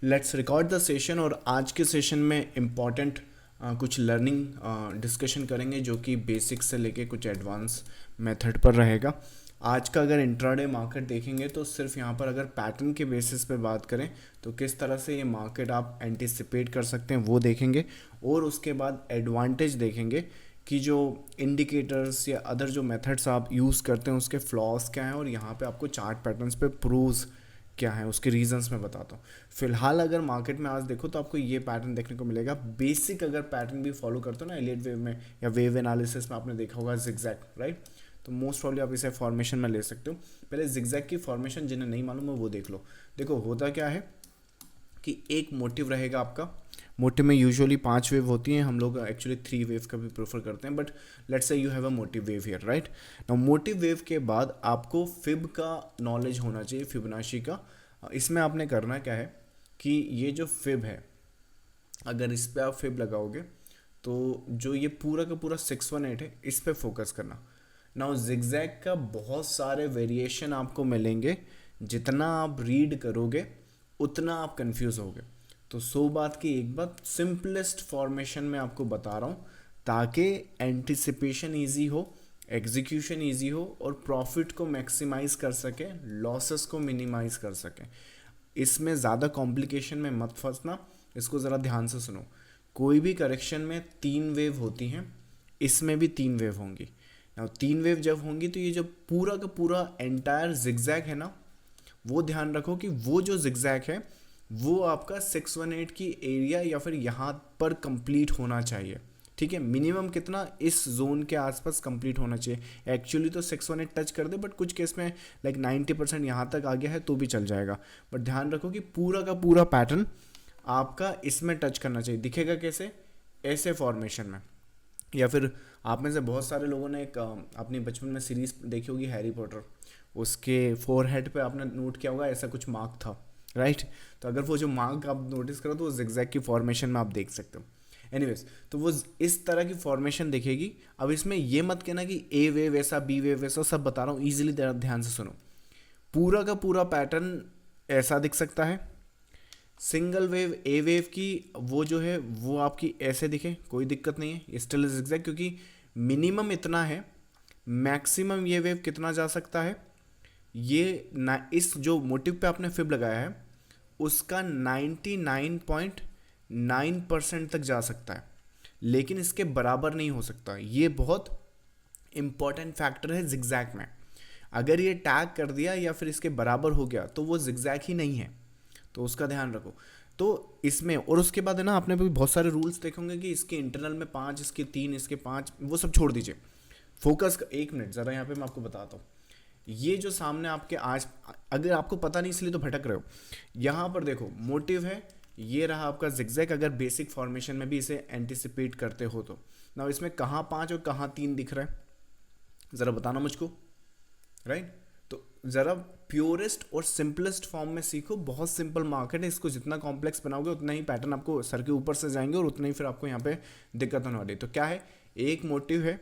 Let's record the session. और आज के सेशन में इम्पॉर्टेंट कुछ लर्निंग डिस्कशन करेंगे जो कि बेसिक से लेके कुछ एडवांस मेथड पर रहेगा। आज का अगर इंट्राडे मार्केट देखेंगे तो सिर्फ यहाँ पर अगर पैटर्न के बेसिस पे बात करें तो किस तरह से ये मार्केट आप एंटिसिपेट कर सकते हैं वो देखेंगे। और उसके बाद एडवांटेज देखेंगे कि जो इंडिकेटर्स या अदर जो मेथड्स आप यूज़ करते हैं उसके फ्लॉज क्या हैं, और यहाँ पे आपको चार्ट पैटर्न्स पे प्रूव्स क्या है उसके रीजंस मैं बताता हूँ। फिलहाल अगर मार्केट में आज देखो तो आपको ये पैटर्न देखने को मिलेगा। बेसिक अगर पैटर्न भी फॉलो करते हो ना एलियट वेव में या वेव एनालिसिस में आपने देखा होगा जिगजैग, राइट। तो मोस्ट प्रॉब्ली आप इसे फॉर्मेशन में ले सकते हो। पहले जिगजैग की फॉर्मेशन जिन्हें नहीं मालूम है वो देख लो। देखो होता क्या है कि एक मोटिव रहेगा आपका। मोटिव में यूजुअली 5 वेव होती हैं, हम लोग एक्चुअली 3 वेव का भी प्रेफर करते हैं, but let's say you have a motive wave here, right. Now motive wave के बाद आपको फिब का नॉलेज होना चाहिए, फिबोनाची का। इसमें आपने करना क्या है कि ये जो फिब है, अगर इस पे आप फिब लगाओगे तो जो ये पूरा का पूरा 618 है इस पे फोकस करना। नाउ जिगजैग का बहुत सारे वेरिएशन आपको मिलेंगे, जितना आप रीड करोगे उतना आप कंफ्यूज होगे। तो 100 बात की एक बात, सिंपलेस्ट फॉर्मेशन में आपको बता रहा हूँ ताकि एंटिसिपेशन ईजी हो, एग्जीक्यूशन ईजी हो और प्रॉफिट को मैक्सिमाइज कर सके, लॉसेस को मिनिमाइज कर सके। इसमें ज़्यादा कॉम्प्लिकेशन में मत फंसना, इसको ज़रा ध्यान से सुनो। कोई भी करेक्शन में 3 वेव होती हैं, इसमें भी 3 वेव होंगी। ना 3 वेव जब होंगी तो ये जो पूरा का पूरा एंटायर जिगजैग है ना, वो ध्यान रखो कि वो जो जिगजैग है वो आपका 618 की एरिया या फिर यहाँ पर कंप्लीट होना चाहिए। ठीक है, मिनिमम कितना इस जोन के आसपास कंप्लीट होना चाहिए। एक्चुअली तो 618 टच कर दे, बट कुछ केस में लाइक 90% यहाँ तक आ गया है तो भी चल जाएगा। बट ध्यान रखो कि पूरा का पूरा पैटर्न आपका इसमें टच करना चाहिए। दिखेगा कैसे? ऐसे फॉर्मेशन में। या फिर आप में से बहुत सारे लोगों ने एक अपनी बचपन में सीरीज देखी होगी हैरी पॉटर, उसके फोरहेड पे आपने नोट किया होगा ऐसा कुछ मार्क था, राइट। तो अगर वो जो मार्क आप नोटिस करो तो वो जिगजैग की फॉर्मेशन में आप देख सकते हो। एनीवेज, तो वो इस तरह की फॉर्मेशन दिखेगी। अब इसमें ये मत कहना कि ए वेव ऐसा, बी वेव ऐसा, सब बता रहा हूँ, ईजिली ध्यान से सुनो। पूरा का पूरा पैटर्न ऐसा दिख सकता है। सिंगल वेव ए वेव की वो जो है वो आपकी ऐसे दिखे, कोई दिक्कत नहीं है, ये स्टिल जिगजैग, क्योंकि मिनिमम इतना है। मैक्सिमम ये वेव कितना जा सकता है, ये ना इस जो मोटिव पे आपने फिब लगाया है उसका 99.9% तक जा सकता है, लेकिन इसके बराबर नहीं हो सकता। ये बहुत इंपॉर्टेंट फैक्टर है जिगजैग में। अगर ये टैग कर दिया या फिर इसके बराबर हो गया तो वो जिगजैग ही नहीं है, तो उसका ध्यान रखो। तो इसमें और उसके बाद है ना, आपने भी बहुत सारे रूल्स देखे होंगे कि इसके इंटरनल में 5, इसके 3, इसके 5, वो सब छोड़ दीजिए। फोकस, 1 मिनट ज़रा यहाँ पे मैं आपको बताता हूँ। ये जो सामने आपके आज, अगर आपको पता नहीं इसलिए तो भटक रहे हो, यहाँ पर देखो मोटिव है, ये रहा आपका जिगजैग। अगर बेसिक फॉर्मेशन में भी इसे एंटिसिपेट करते हो तो ना, इसमें कहाँ 5 और कहाँ 3 दिख रहा है ज़रा बताना मुझको, राइट। तो ज़रा प्योरेस्ट और सिंपलेस्ट फॉर्म में सीखो। बहुत सिंपल मार्केट है, इसको जितना कॉम्प्लेक्स बनाओगे उतना ही पैटर्न आपको सर के ऊपर से जाएंगे और उतना ही फिर आपको यहाँ पे दिक्कत होने वाली है। तो क्या है, एक मोटिव है,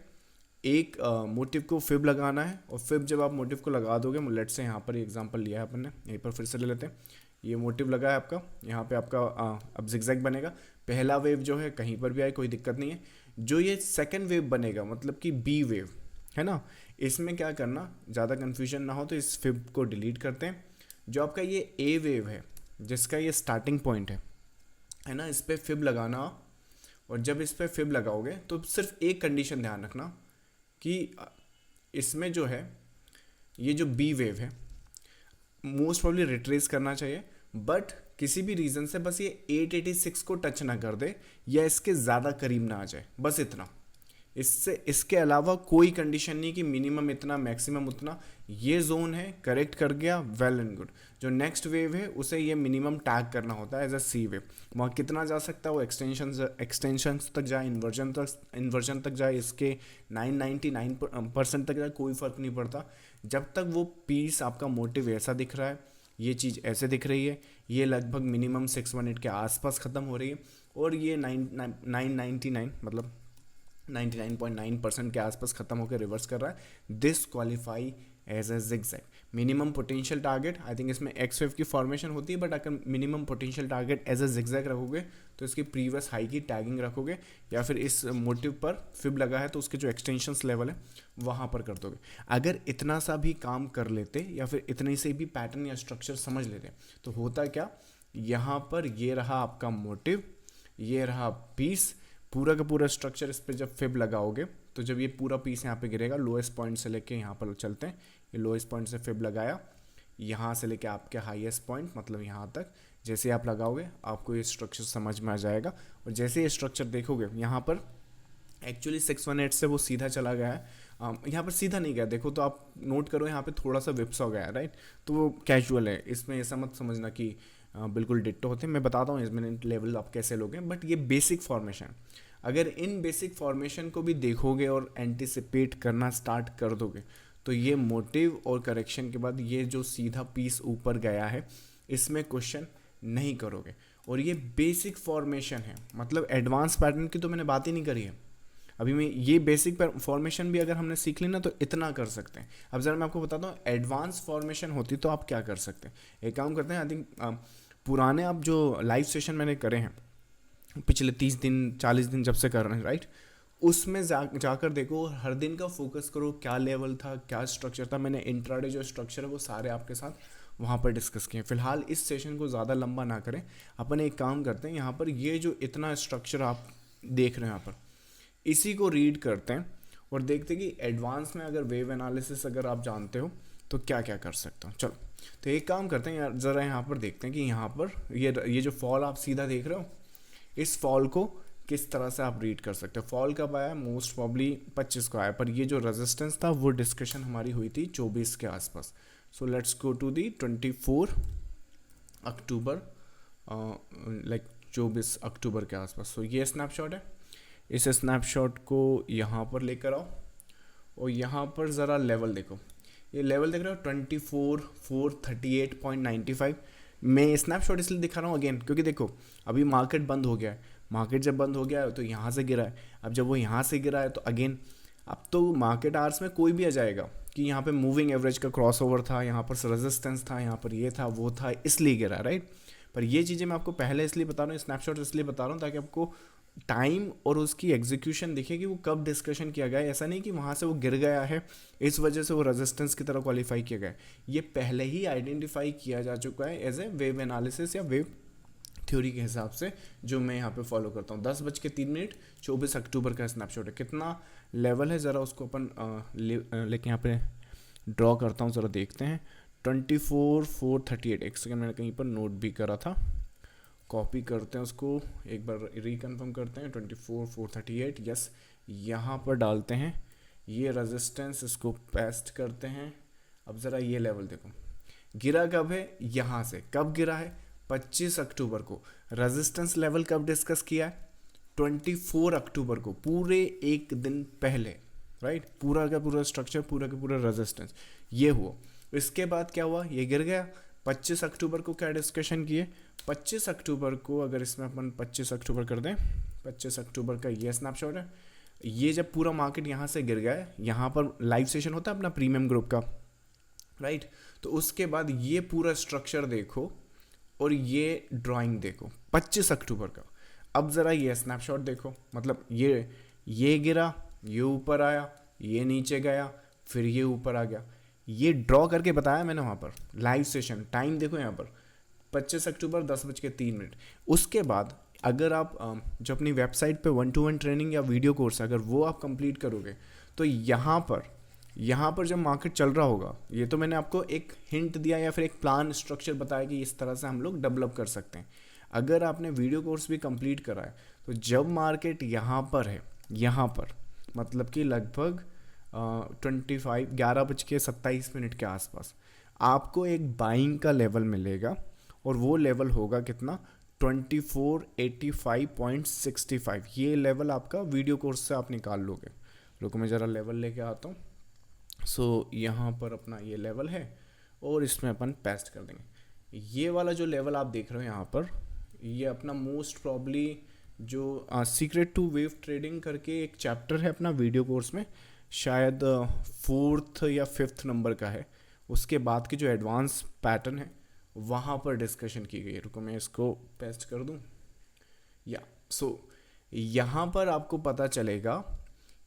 एक मोटिव को फिब लगाना है, और फिब जब आप मोटिव को लगा दोगे, लेट से यहाँ पर एग्जांपल लिया है अपन ने, यहीं पर फिर से ले लेते हैं। ये मोटिव लगा है आपका, यहाँ पे आपका अब जिगजैग बनेगा। पहला वेव जो है कहीं पर भी आए कोई दिक्कत नहीं है। जो ये सेकेंड वेव बनेगा मतलब कि बी वेव है ना, इसमें क्या करना, ज़्यादा कन्फ्यूजन ना हो तो इस फिब को डिलीट करते हैं। जो आपका ये ए वेव है जिसका ये स्टार्टिंग पॉइंट है ना, इस पर फिब लगाना। और जब इस पर फिब लगाओगे तो सिर्फ एक कंडीशन ध्यान रखना कि इसमें जो है ये जो बी वेव है मोस्ट प्रॉब्ली रिट्रेस करना चाहिए, बट किसी भी रीज़न से बस ये 886 को टच ना कर दे या इसके ज़्यादा करीब ना आ जाए, बस इतना। इससे इसके अलावा कोई कंडीशन नहीं कि मिनिमम इतना मैक्सिमम उतना। ये जोन है, करेक्ट कर गया, वेल एंड गुड। जो नेक्स्ट वेव है उसे ये मिनिमम टैग करना होता है एज अ सी वेव। वहाँ कितना जा सकता है वो एक्सटेंशंस तक जाए, इन्वर्जन तक जाए, इसके 999% तक जाए, कोई फ़र्क नहीं पड़ता। जब तक वो पीस आपका मोटिव ऐसा दिख रहा है, ये चीज़ ऐसे दिख रही है, ये लगभग मिनिमम 618 के आसपास ख़त्म हो रही है, और ये 999 मतलब 99.9% के आसपास ख़त्म होकर रिवर्स कर रहा है, this qualify as a zigzag. Minimum potential target, I think इसमें एक्स वेव की फॉर्मेशन होती है, बट अगर minimum potential target as a zigzag रखोगे तो इसकी प्रीवियस हाई की टैगिंग रखोगे, या फिर इस मोटिव पर फिब लगा है तो उसके जो एक्सटेंशंस लेवल है वहाँ पर कर दोगे। अगर इतना सा भी काम कर लेते या फिर इतने से भी पैटर्न या स्ट्रक्चर समझ लेते तो होता क्या, यहाँ पर ये रहा आपका मोटिव, ये रहा पीस, पूरा का पूरा स्ट्रक्चर इस पर जब फिब लगाओगे तो जब ये पूरा पीस यहाँ पे गिरेगा, लोएस्ट पॉइंट से लेके यहाँ पर चलते हैं, ये लोएस्ट पॉइंट से फिब लगाया, यहाँ से लेके आपके हाईएस्ट पॉइंट मतलब यहाँ तक जैसे आप लगाओगे आपको ये स्ट्रक्चर समझ में आ जाएगा। और जैसे ये स्ट्रक्चर देखोगे यहाँ पर एक्चुअली 618 से वो सीधा चला गया है, यहाँ पर सीधा नहीं गया, देखो तो आप नोट करो यहाँ पे थोड़ा सा विप्स हो गया है, राइट। तो वो कैजुअल है, इसमें ऐसा मत समझना कि बिल्कुल डिट्टो होते हैं। मैं बताता हूँ इसमें लेवल आप कैसे लोगे, बट ये बेसिक फॉर्मेशन, अगर इन बेसिक फॉर्मेशन को भी देखोगे और एंटिसिपेट करना स्टार्ट कर दोगे तो ये मोटिव और करेक्शन के बाद ये जो सीधा पीस ऊपर गया है इसमें क्वेश्चन नहीं करोगे। और ये बेसिक फॉर्मेशन है, मतलब एडवांस पैटर्न की तो मैंने बात ही नहीं करी है अभी। मैं ये बेसिक फॉर्मेशन भी अगर हमने सीख ली ना तो इतना कर सकते हैं। अब ज़रा मैं आपको बताता हूँ एडवांस फॉर्मेशन होती तो आप क्या कर सकते हैं। एक काम करते हैं, आई थिंक पुराने आप जो लाइव सेशन मैंने करे हैं पिछले 30 दिन 40 दिन जब से कर रहे हैं, राइट, उसमें जाकर देखो, हर दिन का फोकस करो, क्या लेवल था, क्या स्ट्रक्चर था। मैंने इंट्राडे जो स्ट्रक्चर है वो सारे आपके साथ वहाँ पर डिस्कस किए। फिलहाल इस सेशन को ज़्यादा लंबा ना करें, अपन एक काम करते हैं, यहाँ पर ये जो इतना स्ट्रक्चर आप देख रहे हैं यहाँ पर, इसी को रीड करते हैं और देखते हैं कि एडवांस में अगर वेव एनालिसिस अगर आप जानते हो तो क्या क्या कर सकते हो। चलो तो एक काम करते हैं यार, ज़रा यहाँ पर देखते हैं कि यहाँ पर ये जो फॉल आप सीधा देख रहे हो, इस फॉल को किस तरह से आप रीड कर सकते हो। फॉल कब आया, मोस्ट प्रॉब्ली 25 को आया, पर ये जो रेजिस्टेंस था वो डिस्कशन हमारी हुई थी 24 के आसपास। So let's go to the 24 October, like 24 अक्टूबर के आसपास। सो ये स्नैपशॉट है, इस स्नैपशॉट को यहाँ पर लेकर आओ और यहाँ पर ज़रा लेवल देखो, ये लेवल देख रहे हो 24,438.95। मैं स्नैपशॉट इसलिए दिखा रहा हूँ अगेन क्योंकि देखो अभी मार्केट बंद हो गया है, मार्केट जब बंद हो गया है तो यहाँ से गिरा है। अब जब वो यहाँ से गिरा है तो अगेन अब तो मार्केट आवर्स में कोई भी आ जाएगा कि यहाँ पे मूविंग एवरेज का क्रॉसओवर था, यहाँ पर रेजिस्टेंस था, यहाँ पर ये था वो था, इसलिए गिरा, राइट। पर ये चीज़ें मैं आपको पहले इसलिए बता रहा हूँ, स्नैपशॉट इसलिए बता रहा हूँ ताकि आपको टाइम और उसकी एग्जीक्यूशन दिखे कि वो कब डिस्कशन किया गया है। ऐसा नहीं कि वहाँ से वो गिर गया है इस वजह से वो रेजिस्टेंस की तरह क्वालिफाई किया गया है, ये पहले ही आइडेंटिफाई किया जा चुका है एज ए वेव एनालिसिस या वेव थ्योरी के हिसाब से, जो मैं यहाँ पे फॉलो करता हूँ। 10:03 24 अक्टूबर का स्नैपशॉट है। कितना लेवल है ज़रा उसको अपन लेके यहाँ पे ड्रॉ करता हूँ, ज़रा देखते हैं। 24,438, एक सेकेंड मैंने कहीं पर नोट भी करा था, कॉपी करते हैं उसको, एक बार रिकन्फर्म करते हैं। 24,438 यस, यहाँ पर डालते हैं ये रेजिस्टेंस, इसको पेस्ट करते हैं। अब ज़रा ये लेवल देखो, गिरा कब है, यहाँ से कब गिरा है, 25 अक्टूबर को। रेजिस्टेंस लेवल कब डिस्कस किया है, 24 अक्टूबर को, पूरे एक दिन पहले, राइट। पूरा का पूरा स्ट्रक्चर, पूरा का पूरा रेजिस्टेंस ये हुआ। इसके बाद क्या हुआ, ये गिर गया। 25 अक्टूबर को क्या डिस्कशन किए, 25 अक्टूबर को अगर इसमें अपन 25 अक्टूबर कर दें, 25 अक्टूबर का ये स्नैपशॉट है। ये जब पूरा मार्केट यहाँ से गिर गया है, यहाँ पर लाइव सेशन होता है अपना प्रीमियम ग्रुप का, राइट। तो उसके बाद ये पूरा स्ट्रक्चर देखो और ये ड्राइंग देखो 25 अक्टूबर का। अब ज़रा ये स्नैपशॉट देखो, मतलब ये गिरा, ये ऊपर आया, ये नीचे गया, फिर ये ऊपर आ गया। ये ड्रॉ करके बताया मैंने वहाँ पर लाइव सेशन। टाइम देखो यहाँ पर 25 अक्टूबर 10:03। उसके बाद अगर आप जो अपनी वेबसाइट पे 1-to-1 ट्रेनिंग या वीडियो कोर्स अगर वो आप कंप्लीट करोगे तो यहाँ पर जब मार्केट चल रहा होगा, ये तो मैंने आपको एक हिंट दिया या फिर एक प्लान स्ट्रक्चर बताया कि इस तरह से हम लोग डेवलप कर सकते हैं। अगर आपने वीडियो कोर्स भी कंप्लीट करा है तो जब मार्केट यहाँ पर है, यहाँ पर मतलब कि लगभग 11:27 के आसपास आपको एक बाइंग का लेवल मिलेगा और वो लेवल होगा कितना, 2485.65। ये लेवल आपका वीडियो कोर्स से आप निकाल लोगे। रुको मैं ज़रा लेवल लेके आता हूँ। सो यहाँ पर अपना ये लेवल है और इसमें अपन पेस्ट कर देंगे। ये वाला जो लेवल आप देख रहे हो यहाँ पर, ये अपना मोस्ट प्रॉब्ली जो सीक्रेट टू वेव ट्रेडिंग करके एक चैप्टर है अपना वीडियो कोर्स में, शायद 4th या 5th नंबर का है, उसके बाद की जो एडवांस पैटर्न है वहाँ पर डिस्कशन की गई है। रुको मैं इसको पेस्ट कर दूँ। या सो यहाँ पर आपको पता चलेगा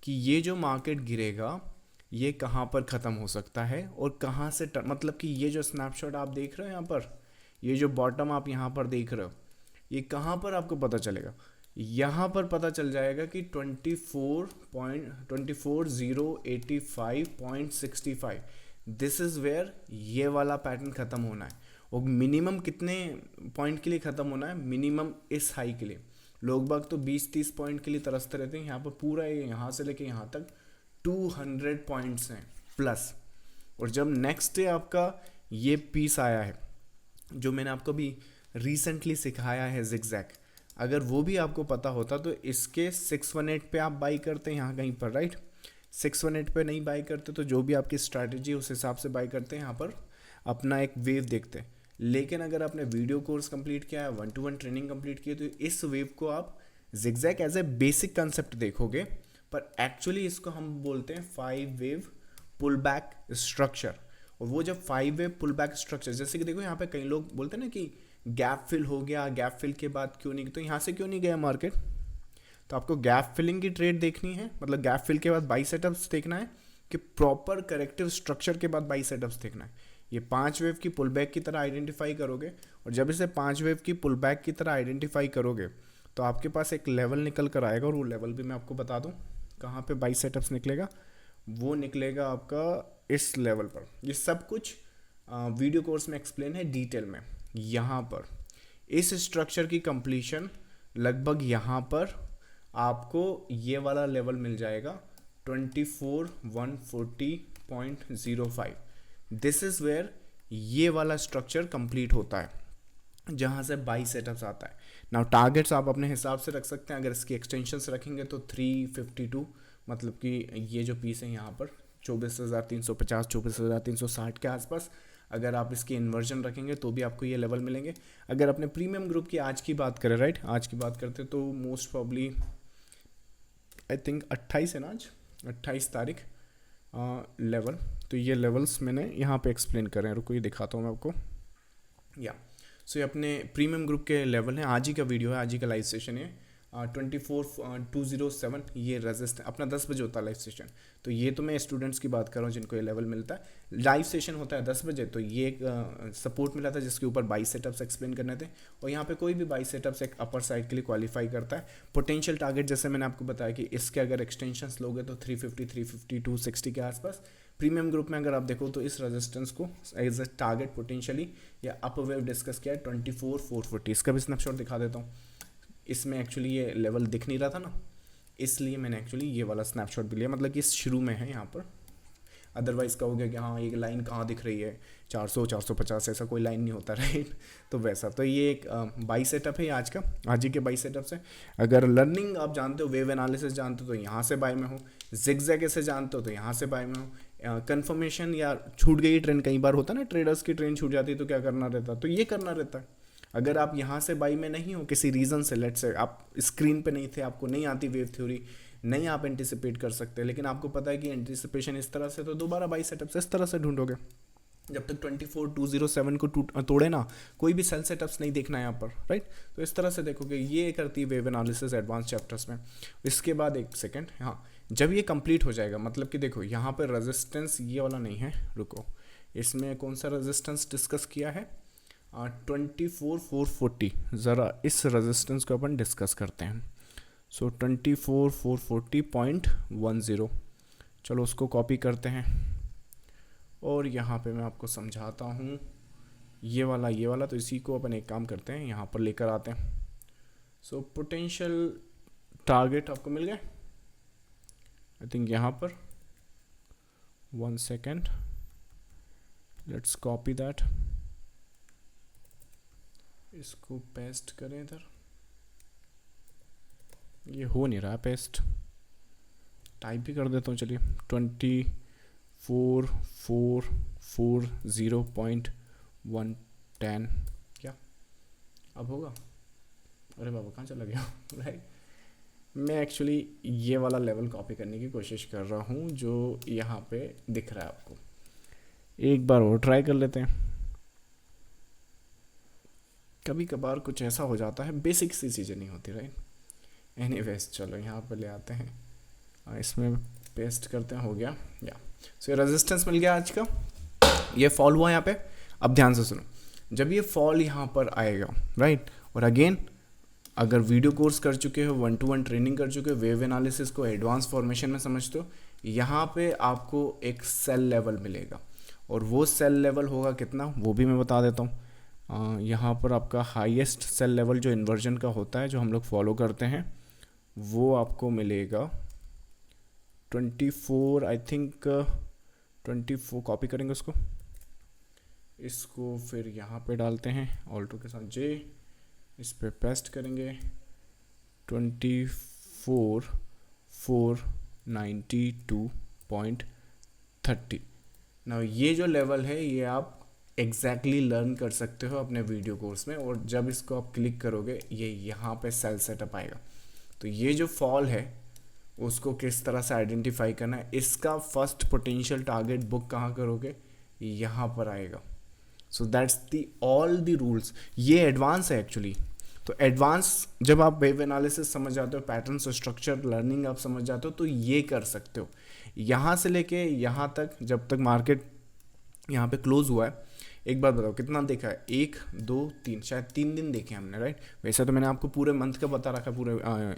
कि ये जो मार्केट गिरेगा ये कहाँ पर ख़त्म हो सकता है और कहाँ से मतलब कि ये जो स्नैपशॉट आप देख रहे हो यहाँ पर, ये जो बॉटम आप यहाँ पर देख रहे हो, ये कहाँ पर आपको पता चलेगा, यहाँ पर पता चल जाएगा कि 24,085.65 दिस इज़ वेयर ये वाला पैटर्न ख़त्म होना है। और मिनिमम कितने पॉइंट के लिए ख़त्म होना है, मिनिमम इस हाई के लिए। लोग बाग तो 20-30 पॉइंट के लिए तरसते रहते हैं, यहाँ पर पूरा यहाँ से लेके यहाँ तक 200 पॉइंट्स हैं प्लस। और जब नेक्स्ट डे आपका ये पीस आया है जो मैंने आपको भी रिसेंटली सिखाया है जिगजैग, अगर वो भी आपको पता होता तो इसके 618 पे आप बाई करते हैं यहाँ कहीं पर, राइट। 618 पे नहीं बाई करते तो जो भी आपकी स्ट्रैटेजी उस हिसाब से बाई करते हैं, यहाँ पर अपना एक वेव देखते हैं। लेकिन अगर आपने वीडियो कोर्स कंप्लीट किया है, 1-to-1 ट्रेनिंग कंप्लीट की है, तो इस वेव को आप zigzag as a basic concept देखोगे, पर एक्चुअली इसको हम बोलते हैं 5 वेव पुल बैक स्ट्रक्चर। और वो जब 5 वेव पुल बैक स्ट्रक्चर, जैसे कि देखो यहाँ पे कई लोग बोलते हैं ना कि गैप फिल हो गया, गैप फिल के बाद क्यों नहीं, तो यहाँ से क्यों नहीं गया मार्केट। तो आपको गैप फिलिंग की ट्रेड देखनी है, मतलब गैप फिल के बाद बाई सेटअप्स देखना है कि प्रॉपर करेक्टिव स्ट्रक्चर के बाद बाई सेटअप्स देखना है। ये 5 वेव की पुल बैक की तरह आइडेंटिफाई करोगे, और जब इसे 5 वेव की पुल बैक की तरह आइडेंटिफाई करोगे तो आपके पास एक लेवल निकल कर आएगा, और वो लेवल भी मैं आपको बता दूँ कहाँ पे बाई सेटअप्स निकलेगा। वो निकलेगा आपका इस लेवल पर। ये सब कुछ वीडियो कोर्स में एक्सप्लेन है डिटेल में। यहाँ पर इस स्ट्रक्चर की कंप्लीशन लगभग यहाँ पर आपको ये वाला लेवल मिल जाएगा 24,140.05। दिस इज़ वेयर ये वाला स्ट्रक्चर कंप्लीट होता है, जहाँ से बाई सेटअप्स आता है। नाउ टारगेट्स आप अपने हिसाब से रख सकते हैं। अगर इसकी एक्सटेंशंस रखेंगे तो 352, मतलब कि ये जो पीस है यहाँ पर 24,350 24,360 के आसपास। अगर आप इसकी इन्वर्जन रखेंगे तो भी आपको ये लेवल मिलेंगे। अगर अपने प्रीमियम ग्रुप की आज की बात करें, राइट, आज की बात करते तो मोस्ट प्रॉब्ली आई थिंक 28 है ना, आज 28 तारीख लेवल। तो ये लेवल्स मैंने यहाँ पे एक्सप्लेन कर रहे हैं, रुको ये दिखाता हूँ मैं आपको। या सो ये अपने प्रीमियम ग्रुप के लेवल हैं। आज ही का वीडियो है, आज ही का लाइव सेशन है। 24,207 ये रजिस्ट अपना 10 बजे होता है लाइव सेशन। तो ये तो मैं स्टूडेंट्स की बात कर रहा हूँ जिनको ये लेवल मिलता है। लाइव सेशन होता है 10 बजे, तो ये एक सपोर्ट मिला था जिसके ऊपर बाई सेटअप्स एक्सप्लेन करने थे। और यहाँ पे कोई भी बाई सेटअप्स एक अपर साइड के लिए क्वालिफाई करता है। पोटेंशियल टारगेट जैसे मैंने आपको बताया कि इसके अगर एक्सटेंशंस लोगे तो 350, 350, 260 के आसपास। प्रीमियम ग्रुप में अगर आप देखो तो इस रेजिस्टेंस को एज अ टारगेट पोटेंशियली या अप वेव डिस्कस किया है 24,440। इसका भी स्नैपशॉट दिखा देता हूँ। इसमें एक्चुअली ये लेवल दिख नहीं रहा था ना, इसलिए मैंने एक्चुअली ये वाला स्नैपशॉट भी लिया, मतलब कि शुरू में है यहाँ पर। अदरवाइज़ कहोगे कि हाँ एक लाइन कहाँ दिख रही है, 400 450 ऐसा कोई लाइन नहीं होता, राइट। तो वैसा तो ये एक बाई सेटअप है आज का, आज ही के बाई सेटअप से। अगर लर्निंग आप जानते हो, वेव एनालिसिस जानते हो तो यहाँ से बाय में हो, जिगजैग से जानते हो तो यहाँ से बाय में हो। कंफर्मेशन या छूट गई ट्रेंड, कई बार होता है ना ट्रेडर्स की ट्रेंड छूट जाती है तो क्या करना रहता है, तो ये करना रहता है। अगर आप यहाँ से बाई में नहीं हो किसी रीज़न से, लेट से आप स्क्रीन पे नहीं थे, आपको नहीं आती वेव थ्योरी, नहीं आप एंटिसिपेट कर सकते, लेकिन आपको पता है कि एंटिसिपेशन इस तरह से, तो दोबारा बाई सेटअप्स इस तरह से ढूंढोगे। जब तक 24,207 को तोड़े ना, कोई भी सेल सेटअप्स नहीं देखना है यहाँ पर, राइट। तो इस तरह से देखोगे, ये करती है वेव एनालिसिस एडवांस चैप्टर्स में। इसके बाद एक सेकेंड, हाँ जब ये कंप्लीट हो जाएगा, मतलब कि देखो यहाँ पर रेजिस्टेंस ये वाला नहीं है, रुको, इसमें कौन सा रेजिस्टेंस डिस्कस किया है, 24,440। ज़रा इस रेजिस्टेंस को अपन डिस्कस करते हैं। सो 24,440.10, चलो उसको कॉपी करते हैं और यहाँ पे मैं आपको समझाता हूँ। ये वाला तो इसी को अपन एक काम करते हैं, यहाँ पर लेकर आते हैं। सो पोटेंशियल टारगेट आपको मिल गया आई थिंक यहाँ पर। 1 सेकेंड, लेट्स कॉपी दैट, इसको पेस्ट करें इधर। ये हो नहीं रहा पेस्ट, टाइप भी कर देता हूँ, चलिए 24,440.110। क्या अब होगा? अरे बाबा कहाँ चला गया, राइट। मैं एक्चुअली ये वाला लेवल कॉपी करने की कोशिश कर रहा हूँ जो यहाँ पे दिख रहा है आपको। एक बार और ट्राई कर लेते हैं। कभी कभार कुछ ऐसा हो जाता है, बेसिक सी चीज़ें नहीं होती, राइट। एनीवेज चलो यहाँ पर ले आते हैं, इसमें पेस्ट करते हैं, हो गया या। सो ये रेजिस्टेंस मिल गया आज का, ये फॉल हुआ यहाँ पे। अब ध्यान से सुनो, जब ये फॉल यहाँ पर आएगा, राइट, और अगेन अगर वीडियो कोर्स कर चुके हो, 1-to-1 ट्रेनिंग कर चुके हो, वेव एनालिसिस को एडवांस फॉर्मेशन में समझते हो, यहाँ पे आपको एक सेल लेवल मिलेगा, और वो सेल लेवल होगा कितना वो भी मैं बता देता हूँ। यहाँ पर आपका हाईएस्ट सेल लेवल जो इन्वर्जन का होता है, जो हम लोग फॉलो करते हैं, वो आपको मिलेगा 24, आई थिंक 24। कॉपी करेंगे इसको फिर यहाँ पे डालते हैं ऑल्टो के साथ जे, इस पे पेस्ट करेंगे 24,492.30। ना ये जो लेवल है ये आप एग्जैक्टली लर्न कर सकते हो अपने वीडियो कोर्स में, और जब इसको आप क्लिक करोगे ये यहाँ पे सेल सेटअप आएगा। तो ये जो फॉल है उसको किस तरह से आइडेंटिफाई करना है, इसका फर्स्ट पोटेंशियल टारगेट बुक कहाँ करोगे, यहाँ पर आएगा। So that's the all the rules. ये एडवांस है एक्चुअली। तो एडवांस जब आप वेव एनालिसिस समझ जाते हो, पैटर्न्स और स्ट्रक्चर लर्निंग आप समझ जाते हो, तो ये कर सकते हो। यहाँ से लेके यहाँ तक, जब तक मार्केट यहाँ पे क्लोज हुआ है, एक बात बताओ कितना देखा है, 1 2 3, शायद 3 दिन देखे हमने, राइट। वैसे तो मैंने आपको पूरे मंथ का बता रखा, पूरे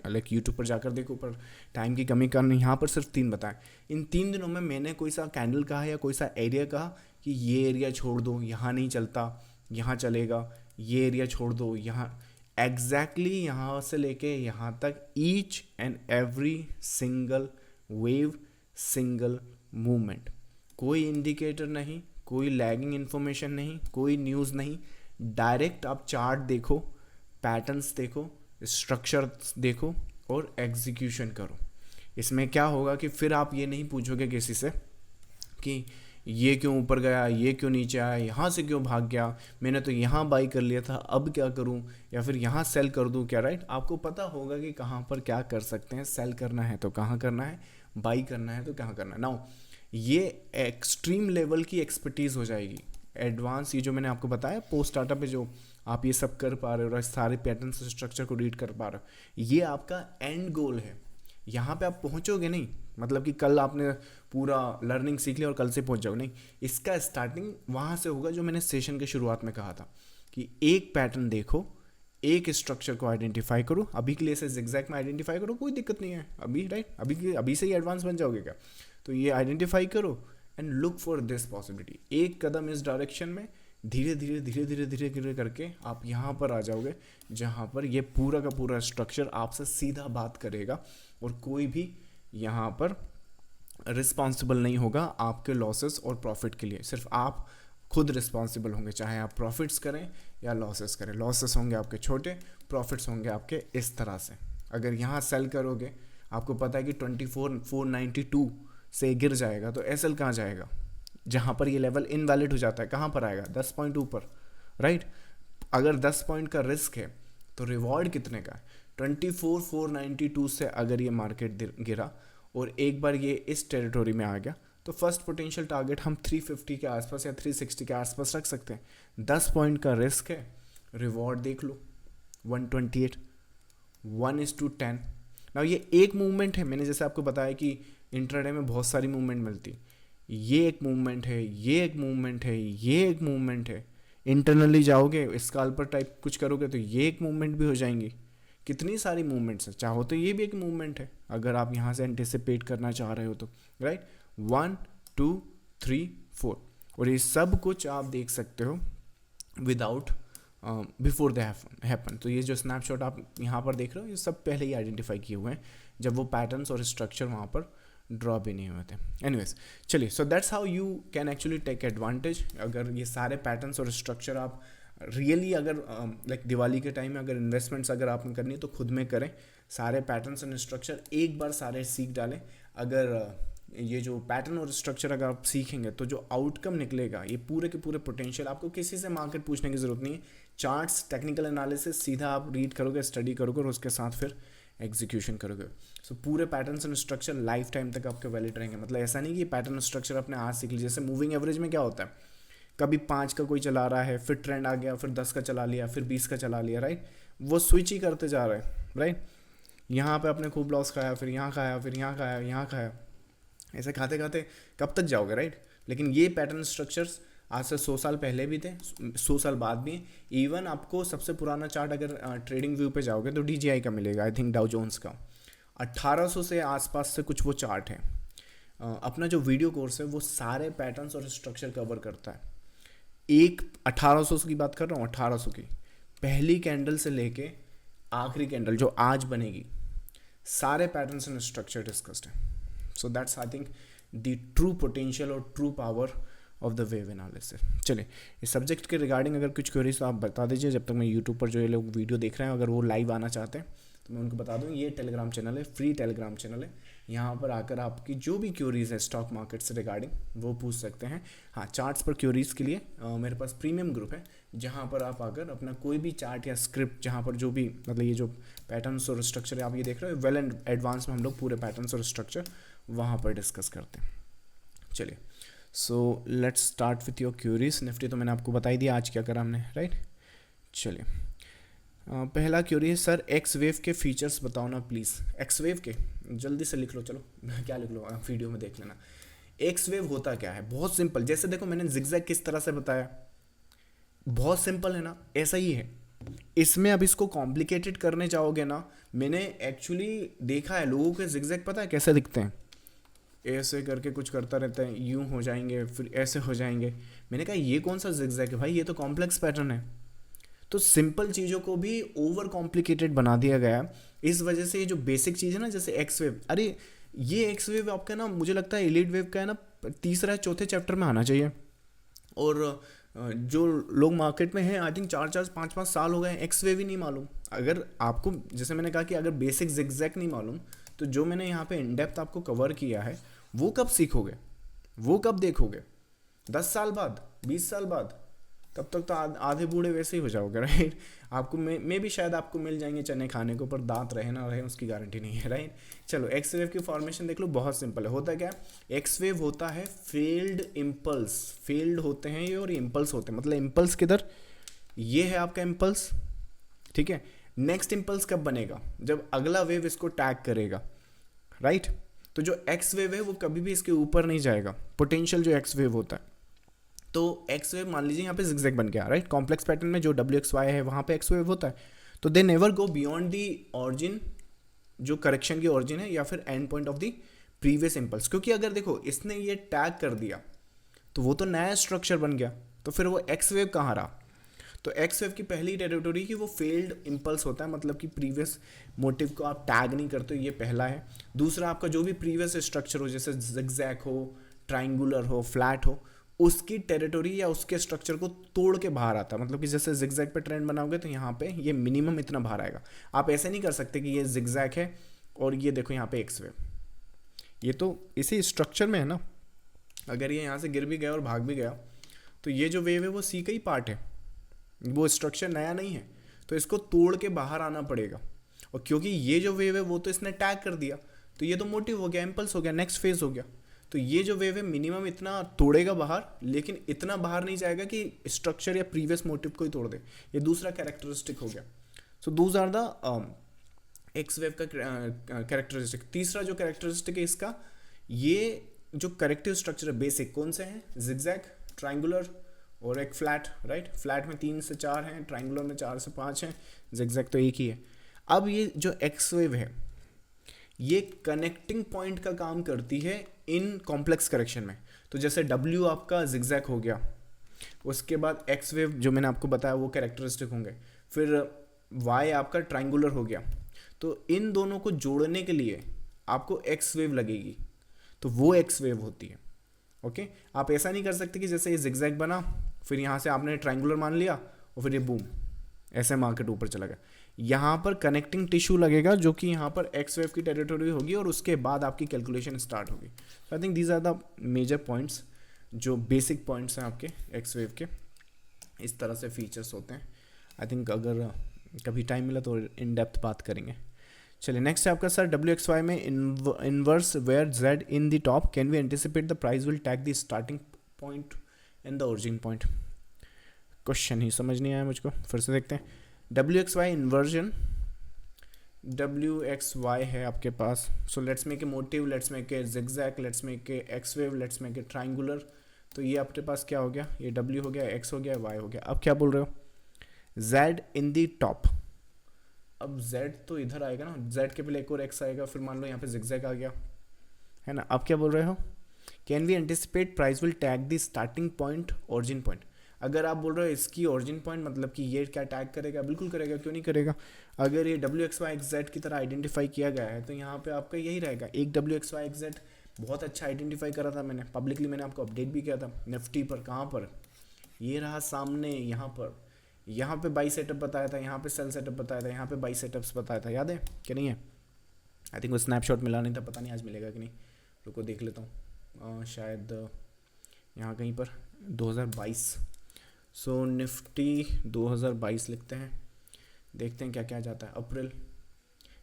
लाइक यूट्यूब पर जाकर देखो, पर टाइम की कमी कारण यहाँ पर सिर्फ 3 बताएं। इन 3 दिनों में मैंने कोई सा कैंडल कहा या कोई सा एरिया कहा कि ये एरिया छोड़ दो, यहाँ नहीं चलता, यहाँ चलेगा, ये एरिया छोड़ दो, यहाँ एग्जैक्टली यहाँ से लेके यहाँ तक each and every single wave, single movement, कोई इंडिकेटर नहीं, कोई लैगिंग इन्फॉर्मेशन नहीं, कोई न्यूज़ नहीं, डायरेक्ट आप चार्ट देखो, पैटर्न्स देखो, स्ट्रक्चर देखो और एग्जीक्यूशन करो। इसमें क्या होगा कि फिर आप ये नहीं पूछोगे किसी से कि ये क्यों ऊपर गया, ये क्यों नीचे आया, यहाँ से क्यों भाग गया, मैंने तो यहाँ बाई कर लिया था, अब क्या करूँ, या फिर यहाँ सेल कर दूँ क्या, राइट। आपको पता होगा कि कहाँ पर क्या कर सकते हैं, सेल करना है तो कहाँ करना है, बाई करना है तो कहाँ करना है। नाउ ये एक्सट्रीम लेवल की एक्सपर्टीज़ हो जाएगी। एडवांस ये जो मैंने आपको बताया पोस्ट डाटा पे जो आप ये सब कर पा रहे हो और सारे पैटर्न स्ट्रक्चर को रीड कर पा रहे हो, ये आपका एंड गोल है। यहाँ पे आप पहुँचोगे नहीं, मतलब कि कल आपने पूरा लर्निंग सीख लिया और कल से पहुँच जाओगे, नहीं। इसका स्टार्टिंग वहाँ से होगा जो मैंने सेशन के शुरुआत में कहा था कि एक पैटर्न देखो, एक स्ट्रक्चर को आइडेंटिफाई करो। अभी के लिए इसे ज़िगज़ैग में आइडेंटिफाई करो, कोई दिक्कत नहीं है अभी, राइट। अभी से ही एडवांस बन जाओगे क्या, तो ये आइडेंटिफाई करो and look for this possibility. एक कदम इस डायरेक्शन में, धीरे धीरे धीरे धीरे धीरे धीरे करके आप यहाँ पर आ जाओगे जहाँ पर ये पूरा का पूरा स्ट्रक्चर आपसे सीधा बात करेगा और कोई भी यहाँ पर रिस्पॉन्सिबल नहीं होगा आपके लॉसेस और प्रॉफिट के लिए। सिर्फ आप खुद रिस्पॉन्सिबल होंगे, चाहे आप प्रॉफिट्स करें या लॉसेस करें। लॉसेस होंगे आपके छोटे, प्रॉफिट्स होंगे आपके इस तरह से। अगर यहाँ सेल करोगे, आपको पता है कि 24,492 से गिर जाएगा, तो एसएल कहाँ जाएगा, जहाँ पर ये लेवल इनवैलिड हो जाता है, कहाँ पर आएगा, 10 पॉइंट ऊपर, राइट। अगर 10 पॉइंट का रिस्क है तो रिवॉर्ड कितने का है, 24,492 से अगर ये मार्केट गिरा और एक बार ये इस टेरिटोरी में आ गया, तो फर्स्ट पोटेंशियल टारगेट हम 350 के आसपास या 360 के आसपास रख सकते हैं। 10 पॉइंट का रिस्क है, रिवॉर्ड देख लो 128, 1:10। ना ये एक मूवमेंट है, मैंने जैसे आपको बताया कि इंट्राडे में बहुत सारी मूवमेंट मिलती, ये एक मूवमेंट है, ये एक मूवमेंट है, ये एक मूवमेंट है। इंटरनली जाओगे, स्कैल्पर टाइप कुछ करोगे तो ये एक मूवमेंट भी हो जाएंगी। कितनी सारी मूवमेंट्स है, चाहो तो ये भी एक मूवमेंट है अगर आप यहाँ से एंटिसिपेट करना चाह रहे हो तो, राइट। 1 2 3 4 और ये सब कुछ आप देख सकते हो विदाउट बिफोर द हैपन। तो ये जो स्नैपशॉट आप यहाँ पर देख रहे हो, ये सब पहले ही आइडेंटिफाई किए हुए हैं जब वो पैटर्न्स और स्ट्रक्चर वहाँ पर ड्रॉ भी नहीं हुए थे। एनीवेज चलिए, so that's how you can actually take advantage. अगर ये सारे पैटर्न्स और स्ट्रक्चर आप रियली अगर लाइक दिवाली के टाइम में अगर इन्वेस्टमेंट्स अगर आपने करनी है तो खुद में करें। सारे पैटर्न्स एंड स्ट्रक्चर एक बार सारे सीख डालें। अगर ये जो पैटर्न और स्ट्रक्चर अगर आप सीखेंगे तो जो आउटकम निकलेगा, ये पूरे के पूरे पोटेंशियल, आपको किसी से मार्केट पूछने की ज़रूरत नहीं है। चार्ट्स, टेक्निकल एनालिसिस सीधा आप रीड करोगे, स्टडी करोगे और उसके साथ फिर एग्जीक्यूशन करोगे। सो पूरे patterns and structure life time तक आपके वैलिड रहेंगे। मतलब ऐसा नहीं कि पैटर्न स्ट्रक्चर अपने आज सीख लीजिए। जैसे मूविंग एवरेज में क्या होता है, कभी 5 का कोई चला रहा है, फिर ट्रेंड आ गया, फिर 10 का चला लिया, फिर 20 का चला लिया, राइट। वो स्विच ही करते जा रहे हैं, राइट। यहाँ पे आपने खूब लॉस खाया, फिर यहाँ खाया, फिर यहाँ खाया, यहाँ खाया, ऐसे खाते खाते कब तक जाओगे, राइट। लेकिन ये पैटर्न स्ट्रक्चर्स आज से 100 साल पहले भी थे, 100 साल बाद भी। इवन आपको सबसे पुराना चार्ट अगर ट्रेडिंग व्यू पे जाओगे तो DJI का मिलेगा, आई थिंक डाउ जोन्स का 1800 से आसपास से कुछ वो चार्ट है। अपना जो वीडियो कोर्स है वो सारे पैटर्न्स और स्ट्रक्चर कवर करता है। एक 1800 की बात कर रहा हूँ, 1800 की पहली कैंडल से लेके आखिरी कैंडल जो आज बनेगी, सारे पैटर्न्स एंड स्ट्रक्चर डिस्कस्ड है। So that's I think the true potential और true power of the wave analysis. चलिए, इस सब्जेक्ट के रिगार्डिंग अगर कुछ क्वेरीज तो आप बता दीजिए। जब तक मैं यूट्यूब पर जो ये लोग वीडियो देख रहे हैं अगर वो लाइव आना चाहते हैं तो मैं उनको बता दूँ, ये टेलीग्राम चैनल है, फ्री टेलीग्राम चैनल है। यहाँ पर आकर आपकी जो भी क्यूरीज है स्टॉक मार्केट से रिगार्डिंग वो पूछ सकते हैं। हाँ, चार्ट्स पर क्यूरीज के लिए मेरे पास प्रीमियम ग्रुप है, जहाँ पर आप आकर अपना कोई भी चार्ट या स्क्रिप्ट, जहाँ पर जो भी मतलब ये जो पैटर्न्स और स्ट्रक्चर आप ये देख रहे हो, वेल एंड एडवांस में हम लोग पूरे पैटर्न्स और स्ट्रक्चर वहाँ पर डिस्कस करते हैं। चलिए, so let's start with your queries. Nifty तो मैंने आपको बता ही दिया आज क्या करा हमने, राइट। चलिए, पहला क्यूरी है, सर एक्स वेव के फीचर्स बताओ ना प्लीज़। एक्स वेव के जल्दी से लिख लो, चलो क्या लिख लो, आप वीडियो में देख लेना। एक्स वेव होता क्या है, बहुत सिंपल। जैसे देखो मैंने जिगजैग किस तरह से बताया, बहुत सिंपल है ना, ऐसा ही है। इसमें अब इसको कॉम्प्लिकेटेड करने जाओगे ना, मैंने एक्चुअली देखा है लोगों के जिगजैग पता है कैसे दिखते हैं, ऐसे करके कुछ करता रहता है, यूं हो जाएंगे फिर ऐसे हो जाएंगे। मैंने कहा ये कौन सा जिगजैग है भाई, ये तो कॉम्प्लेक्स पैटर्न है। तो सिंपल चीज़ों को भी ओवर कॉम्प्लिकेटेड बना दिया गया। इस वजह से ये जो बेसिक चीज़ है ना, जैसे एक्स वेव, अरे ये एक्स वेव आपका ना मुझे लगता है एलीट वेव का है ना तीसरा चौथे चैप्टर में आना चाहिए। और जो लोग मार्केट में हैं आई थिंक 4-5 साल हो गए हैं, एक्स वेव ही नहीं मालूम। अगर आपको, जैसे मैंने कहा कि अगर बेसिक जिगजैग नहीं मालूम तो जो मैंने यहाँ पे इन डेप्थ आपको कवर किया है वो कब सीखोगे, वो कब देखोगे? 10 साल बाद, 20 साल बाद? तब तक तो आधे बूढ़े वैसे ही हो जाओगे, राइट। आपको मैं भी शायद आपको मिल जाएंगे चने खाने को, पर दांत रहे ना रहे उसकी गारंटी नहीं है, राइट। चलो, एक्स वेव की फॉर्मेशन देख लो, बहुत सिंपल है। होता क्या है, एक्स वेव होता है फेल्ड इम्पल्स। फेल्ड होते हैं ये और इम्पल्स होते हैं। मतलब इम्पल्स किधर, ये है आपका इम्पल्स, ठीक है। नेक्स्ट इम्पल्स कब बनेगा, जब अगला वेव इसको टैग करेगा, राइट। तो जो एक्स वेव है वो कभी भी इसके ऊपर नहीं जाएगा, पोटेंशियल जो एक्स वेव होता है। तो एक्स वेव मान लीजिए यहाँ पे जिगजैग बन गया, राइट। कॉम्प्लेक्स पैटर्न में जो WXY है वहाँ पे एक्स वेव होता है। तो they never go beyond the origin, जो करेक्शन की ऑरिजिन है, या फिर and point of the previous impulse. क्योंकि अगर देखो इसने ये टैग कर दिया तो वो तो नया स्ट्रक्चर बन गया, तो फिर वो एक्स वेव कहाँ रहा। तो एक्स वेव की पहली टेरिटोरी की वो फेल्ड इम्पल्स होता है, मतलब कि प्रीवियस मोटिव को आप टैग नहीं करते, ये पहला है। दूसरा, आपका जो भी प्रीवियस स्ट्रक्चर हो, जैसे जिगजैग हो, ट्राइंगुलर हो, फ्लैट हो, उसकी टेरिटोरी या उसके स्ट्रक्चर को तोड़ के बाहर आता है। मतलब कि जैसे जिगजैग पे ट्रेंड बनाओगे तो यहाँ पे ये मिनिमम इतना बाहर आएगा। आप ऐसे नहीं कर सकते कि ये जिगजैग है और ये देखो यहाँ पे एक्स वेव, ये तो इसी स्ट्रक्चर में है ना। अगर ये यहाँ से गिर भी गया और भाग भी गया तो ये जो वेव है वो सी का ही पार्ट है, वो स्ट्रक्चर नया नहीं है। तो इसको तोड़ के बाहर आना पड़ेगा। और क्योंकि ये जो वेव है वो तो इसने टैग कर दिया, तो ये तो मोटिव हो गया, इम्पल्स हो गया, नेक्स्ट फेज हो गया। तो ये जो वेव है मिनिमम इतना तोड़ेगा बाहर, लेकिन इतना बाहर नहीं जाएगा कि स्ट्रक्चर या प्रीवियस मोटिव को ही तोड़ दे। ये दूसरा कैरेक्टरिस्टिक हो गया। So those are the X wave का कैरेक्टरिस्टिक। तीसरा जो कैरेक्टरिस्टिक है इसका, ये जो करेक्टिव स्ट्रक्चर है बेसिक कौन से हैं, जिगजैग, ट्राइंगुलर और एक फ्लैट, राइट। फ्लैट में 3 से 4 हैं, ट्राइंगुलर में 4 से 5 हैं, जिगजैग तो एक ही है। अब ये जो एक्स वेव है ये कनेक्टिंग पॉइंट का काम करती है इन कॉम्प्लेक्स करेक्शन में। तो जैसे W आपका जिगजैग हो गया, उसके बाद एक्स वेव जो मैंने आपको बताया वो कैरेक्टरिस्टिक होंगे, फिर Y आपका ट्राइंगुलर हो गया। तो इन दोनों को जोड़ने के लिए आपको एक्स वेव लगेगी, तो वो एक्स वेव होती है, ओके। आप ऐसा नहीं कर सकते कि जैसे ये जिगजैग बना, फिर यहाँ से आपने ट्राइंगुलर मान लिया और फिर ये बूम ऐसे मार्केट ऊपर चला गया। यहाँ पर कनेक्टिंग टिश्यू लगेगा जो कि यहाँ पर एक्स वेव की टेरिटोरी होगी और उसके बाद आपकी कैलकुलेशन स्टार्ट होगी। तो I think these are the major points, जो बेसिक पॉइंट्स हैं आपके एक्स वेव के। इस तरह से फीचर्स होते हैं। आई थिंक अगर कभी टाइम मिला तो इन डेप्थ बात करेंगे। चलिए नेक्स्ट है आपका सर डब्ल्यू एक्स वाई में inverse where Z in the top can we anticipate the price will tag the starting point and the origin point. Question ही समझ नहीं आया मुझको, फिर से देखते हैं। W X Y inversion, W X Y है आपके पास, so let's make a motive, let's make a zigzag, let's make a X wave, let's make a triangular. तो ये आपके पास क्या हो गया, ये डब्ल्यू हो गया, एक्स हो गया, वाई हो गया। अब क्या बोल रहे हो, जेड इन दी टॉप। अब जेड तो इधर आएगा ना, जेड के पहले एक और एक्स आएगा, फिर मान लो यहाँ पे जिगजैग आ गया, है ना। अब क्या बोल रहे हो, can we anticipate price will tag the starting point origin point. अगर आप बोल रहे हो इसकी ओरिजिन पॉइंट मतलब कि ये क्या टैग करेगा, बिल्कुल करेगा, क्यों नहीं करेगा। अगर ये W X Y X Z की तरह आइडेंटिफाई किया गया है तो यहाँ पे आपका यही रहेगा। एक W X Y X Z बहुत अच्छा आइडेंटिफाई करा था मैंने, पब्लिकली मैंने आपको अपडेट भी किया था निफ्टी पर। कहाँ पर, ये रहा सामने, यहाँ पे बाई सेटअप बताया था, यहाँ पे सेल सेटअप बताया था, यहाँ पे बाई सेटअप्स बताया था, याद है कि नहीं है। आई थिंक वो स्नैपशॉट मिला नहीं था, पता नहीं आज मिलेगा कि नहीं, रुको देख लेता हूँ। शायद यहाँ कहीं पर 2022, सो निफ्टी 2022 लिखते हैं, देखते हैं क्या क्या जाता है। अप्रैल,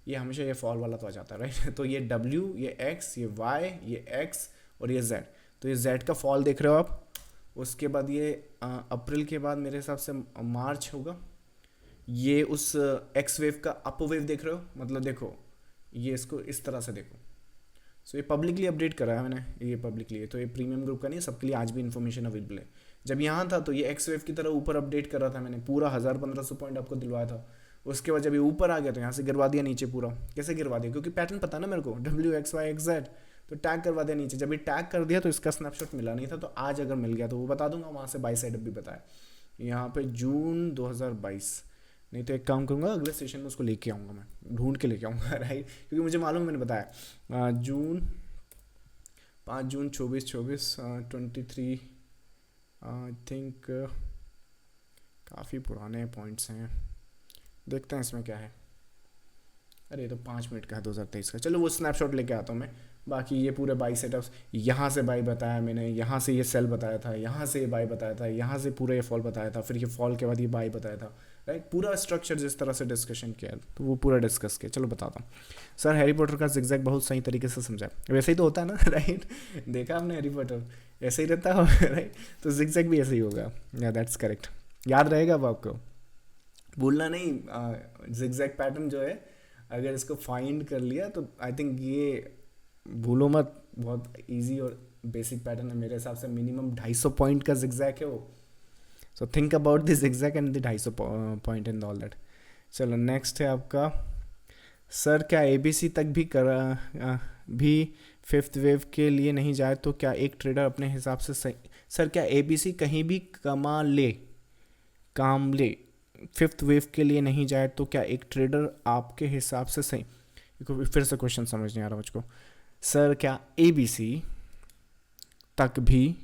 ये हमेशा ये फॉल वाला तो आ जाता है राइट। तो ये डब्ल्यू, ये एक्स, ये वाई, ये एक्स और ये जेड। तो ये जेड का फॉल देख रहे हो आप। उसके बाद ये अप्रैल के बाद मेरे हिसाब से मार्च होगा, ये उस एक्स वेव का अप वेव देख रहे हो। मतलब देखो ये इसको इस तरह से देखो। सो ये पब्लिकली अपडेट करा है मैंने, ये पब्लिकली है, तो ये प्रीमियम ग्रुप का नहीं है, सबके लिए आज भी इन्फॉर्मेशन अवेलेबल है। जब यहाँ था तो ये एक्स वेव की तरह ऊपर अपडेट करा था मैंने, पूरा 1000-1500 पॉइंट आपको दिलवाया था। उसके बाद जब ये ऊपर आ गया तो यहाँ से गिरवा दिया नीचे पूरा। कैसे गिरवा दिया, क्योंकि पैटर्न पता ना मेरे को, W X Y X Z, तो टैग करवा दिया नीचे। जब ये टैग कर दिया तो इसका स्नैपशॉट मिला नहीं था, तो आज अगर मिल गया तो वो बता दूंगा। वहाँ से बाई सेटअप भी बताया, यहाँ पे जून 2022। नहीं तो एक काम करूँगा, अगले सेशन में उसको लेके आऊँगा, मैं ढूंढ के लेके आऊँगा राइट, क्योंकि मुझे मालूम है, मैंने बताया जून 5 जून 24 23 आई थिंक काफ़ी पुराने पॉइंट्स हैं। देखते हैं इसमें क्या है। अरे ये तो 5 मिनट का है 2023 का, चलो वो स्नैपशॉट लेके आता हूँ मैं। बाकी ये पूरे बाई सेटअप्स, यहाँ से बाई बताया मैंने, यहाँ से ये सेल बताया था, यहाँ से ये बाई बताया था, यहाँ से पूरा ये फॉल बताया था, फिर ये फॉल के बाद ये बाई बताया था राइट। पूरा स्ट्रक्चर जिस तरह से डिस्कशन किया तो वो पूरा डिस्कस किया। चलो बताता हूँ सर, हैरी पॉटर का जिगजैग बहुत सही तरीके से समझा, वैसे ही तो होता है ना राइट। देखा आपने हैरी पॉटर, ऐसे ही रहता है राइट, तो जिगजैग भी ऐसे ही होगा। या दैट्स करेक्ट, याद रहेगा अब आपको, भूलना नहीं। जिगजैग पैटर्न जो है, अगर इसको फाइंड कर लिया तो आई थिंक ये भूलो मत, बहुत इजी और बेसिक पैटर्न है मेरे हिसाब से। मिनिमम 250 पॉइंट का जिगजैग है वो, so think about this zigzag and the 250 point and all that. चलो नेक्स्ट है आपका सर, क्या एबीसी तक भी फिफ्थ वेव के लिए नहीं जाए तो क्या एक ट्रेडर अपने हिसाब से सही। सर क्या एबीसी कहीं भी काम ले फिफ्थ वेव के लिए नहीं जाए तो क्या एक ट्रेडर आपके हिसाब से सही। फिर से क्वेश्चन समझ नहीं आ रहा मुझको। सर क्या एबीसी तक भी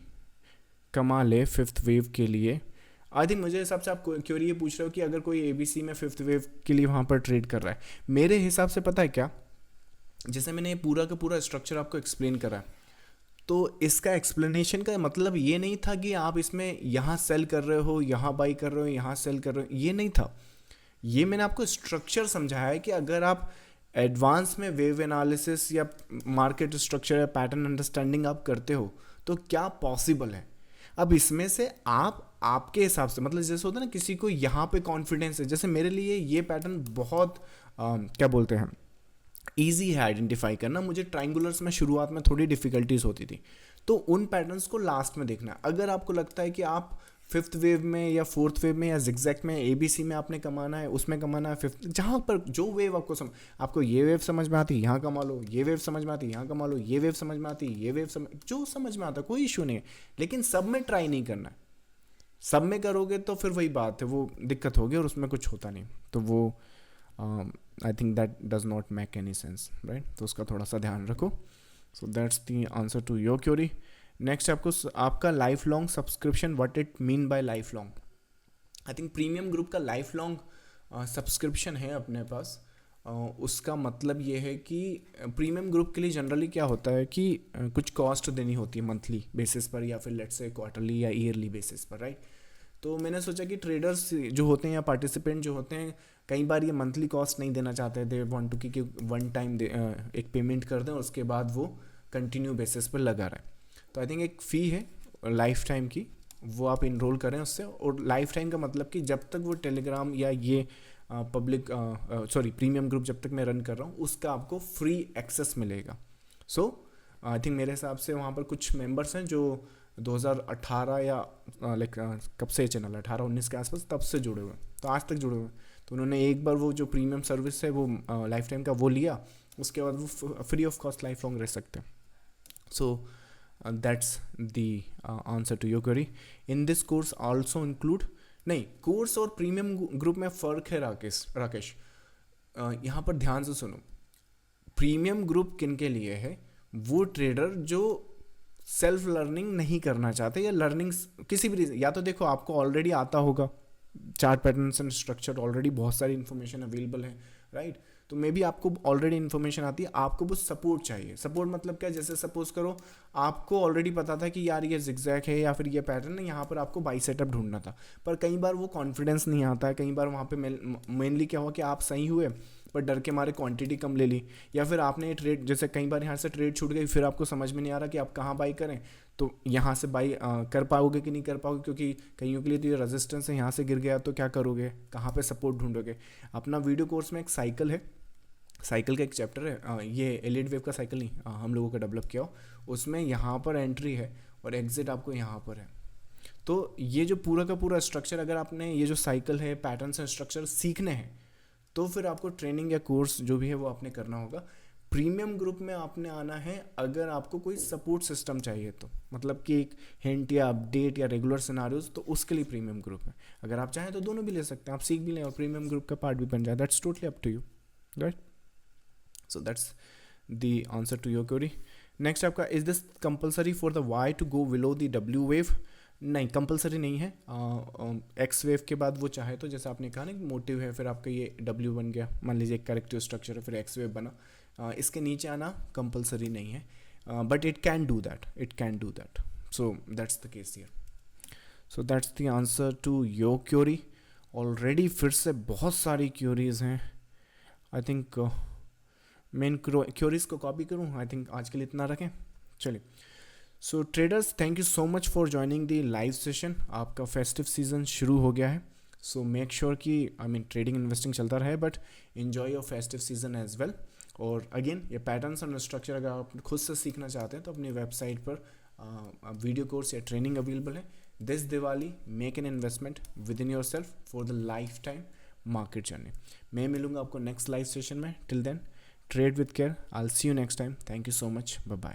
कमा ले फिफ्थ वेव के लिए। आई थिंक मुझे हिसाब से आप क्योरी ये पूछ रहे हो कि अगर कोई एबीसी में फिफ्थ वेव के लिए वहाँ पर ट्रेड कर रहा है। मेरे हिसाब से पता है क्या, जैसे मैंने पूरा का पूरा स्ट्रक्चर आपको एक्सप्लेन करा है, तो इसका एक्सप्लेनेशन का मतलब ये नहीं था कि आप इसमें यहाँ सेल कर रहे हो, यहाँ बाई कर रहे हो, यहाँ सेल कर रहे हो, ये नहीं था। ये मैंने आपको स्ट्रक्चर समझाया है कि अगर आप एडवांस में वेव एनालिसिस या मार्केट स्ट्रक्चर या पैटर्न अंडरस्टैंडिंग आप करते हो तो क्या पॉसिबल है। अब इसमें से आप आपके हिसाब से, मतलब जैसे होता है ना किसी को यहाँ पे कॉन्फिडेंस है, जैसे मेरे लिए ये पैटर्न बहुत क्या बोलते हैं ईजी है आइडेंटिफाई करना। मुझे ट्राइंगुलर्स में शुरुआत में थोड़ी डिफिकल्टीज होती थी, तो उन पैटर्न्स को लास्ट में देखना। अगर आपको लगता है कि आप फिफ्थ वेव में या फोर्थ वेव में या जिगजैग में एबीसी में आपने कमाना है, उसमें कमाना है फिफ्थ, जहाँ पर जो वेव आपको ये वेव समझ में आती है यहाँ कमा लो, ये वेव समझ में आती है यहाँ कमा लो, ये वेव समझ में आती है, ये वेव जो समझ में आता है, कोई इशू नहीं है। लेकिन सब में ट्राई नहीं करना है, सब में करोगे तो फिर वही बात है, वो दिक्कत होगी और उसमें कुछ होता नहीं, तो वो I think that does not make any sense right. तो उसका थोड़ा सा ध्यान रखो। So that's the answer to your query. Next आपका life long subscription, what it mean by life long. I think premium group का लाइफ लॉन्ग सब्सक्रिप्शन है अपने पास। उसका मतलब ये है कि प्रीमियम ग्रुप के लिए जनरली क्या होता है कि कुछ कॉस्ट देनी होती है मंथली बेसिस पर या फिर लेट्स से क्वार्टरली या ईयरली बेसिस पर राइट। तो मैंने सोचा कि ट्रेडर्स जो होते हैं या पार्टिसिपेंट जो होते हैं, कई बार ये मंथली कॉस्ट नहीं देना चाहते, दे वांट टू कि वन टाइम एक पेमेंट कर दें और उसके बाद वो कंटिन्यू बेसिस पर लगा रहे। तो आई थिंक एक फ़ी है लाइफ टाइम की, वो आप इनरोल करें उससे। और लाइफ टाइम का मतलब कि जब तक वो टेलीग्राम या ये पब्लिक प्रीमियम ग्रुप जब तक मैं रन कर रहा हूँ उसका आपको फ्री एक्सेस मिलेगा। सो आई थिंक मेरे हिसाब से वहाँ पर कुछ मेंबर्स हैं जो 2018 या लाइक कब से चैनल 18-19 के आसपास तब से जुड़े हुए, तो आज तक जुड़े हुए। तो उन्होंने एक बार वो जो प्रीमियम सर्विस है वो लाइफ टाइम का वो लिया, उसके बाद वो free of cost life long रह सकते हैं। So that's the answer to your query. In this course also include, नहीं, कोर्स और प्रीमियम ग्रुप में फ़र्क है राकेश। यहाँ पर ध्यान से सुनो। प्रीमियम ग्रुप किन के लिए है? वो ट्रेडर जो सेल्फ लर्निंग नहीं करना चाहते या लर्निंग किसी भी रीज़न, या तो देखो आपको ऑलरेडी आता होगा chart patterns and structure, already बहुत सारी इन्फॉर्मेशन अवेलेबल है, राइट? तो मे बी आपको ऑलरेडी इन्फॉर्मेशन आती है, आपको वो सपोर्ट चाहिए। सपोर्ट मतलब क्या? जैसे सपोज करो आपको ऑलरेडी पता था कि यार ये जिगजैग है या फिर ये पैटर्न है, यहाँ पर आपको बाई सेटअप ढूंढना था, पर कई बार वो कॉन्फिडेंस नहीं आता है। कई बार वहाँ पे मेनली क्या हुआ कि आप सही हुए पर डर के मारे क्वांटिटी कम ले ली, या फिर आपने ये ट्रेड, जैसे कई बार यहाँ से ट्रेड छूट गई, फिर आपको समझ में नहीं आ रहा कि आप कहाँ बाई करें, तो यहाँ से बाई कर पाओगे कि नहीं कर पाओगे, क्योंकि कईयों के लिए तो ये रेजिस्टेंस है, यहाँ से गिर गया तो क्या करोगे, कहाँ पे सपोर्ट ढूंढोगे। अपना वीडियो कोर्स में एक साइकिल है, साइकिल का एक चैप्टर है, ये एलिट वेव का साइकिल नहीं, हम लोगों का डेवलप किया हो, उसमें यहाँ पर एंट्री है और एग्जिट आपको यहाँ पर है। तो ये जो पूरा का पूरा स्ट्रक्चर, अगर आपने ये जो साइकिल है, पैटर्न्स एंड स्ट्रक्चर सीखने हैं, तो फिर आपको ट्रेनिंग या कोर्स जो भी है वो आपने करना होगा। प्रीमियम ग्रुप में आपने आना है अगर आपको कोई सपोर्ट सिस्टम चाहिए, तो मतलब कि एक हिंट या अपडेट या रेगुलर सिनारियोज, तो उसके लिए प्रीमियम ग्रुप है। अगर आप चाहें तो दोनों भी ले सकते हैं, आप सीख भी लें और प्रीमियम ग्रुप का पार्ट भी बन जाए, that's totally up to you, right? So that's the answer to your query. Next आपका, is this compulsory for the Y to go below the W wave? नहीं, कंपलसरी नहीं है। एक्स वेव के बाद वो चाहे तो, जैसे आपने कहा ना मोटिव है, फिर आपका ये डब्ल्यू बन गया, मान लीजिए एक करेक्टिव स्ट्रक्चर है, फिर एक्स वेव बना, इसके नीचे आना कंपलसरी नहीं है, but it can do that, it can do that. So that's the case here. So that's the answer to your query. Already फिर से बहुत सारी क्वेरीज हैं। आई थिंक मेन क्वेरीज को कॉपी करूँ, आई थिंक आज के लिए इतना रखें, चलिए। So traders, thank you so much for joining the live session. आपका फेस्टिव सीजन शुरू हो गया है, सो मेक श्योर कि ट्रेडिंग इन्वेस्टिंग चलता रहे, but enjoy your festive season as well. और अगेन, ये पैटर्न्स और स्ट्रक्चर अगर आप खुद से सीखना चाहते हैं तो अपनी वेबसाइट पर वीडियो कोर्स या ट्रेनिंग अवेलेबल है। This Diwali make an investment within yourself for the lifetime market journey. मैं मिलूंगा आपको नेक्स्ट लाइव सेशन में। Till then, trade with care. I will see you next time. Thank you so much. Bye bye.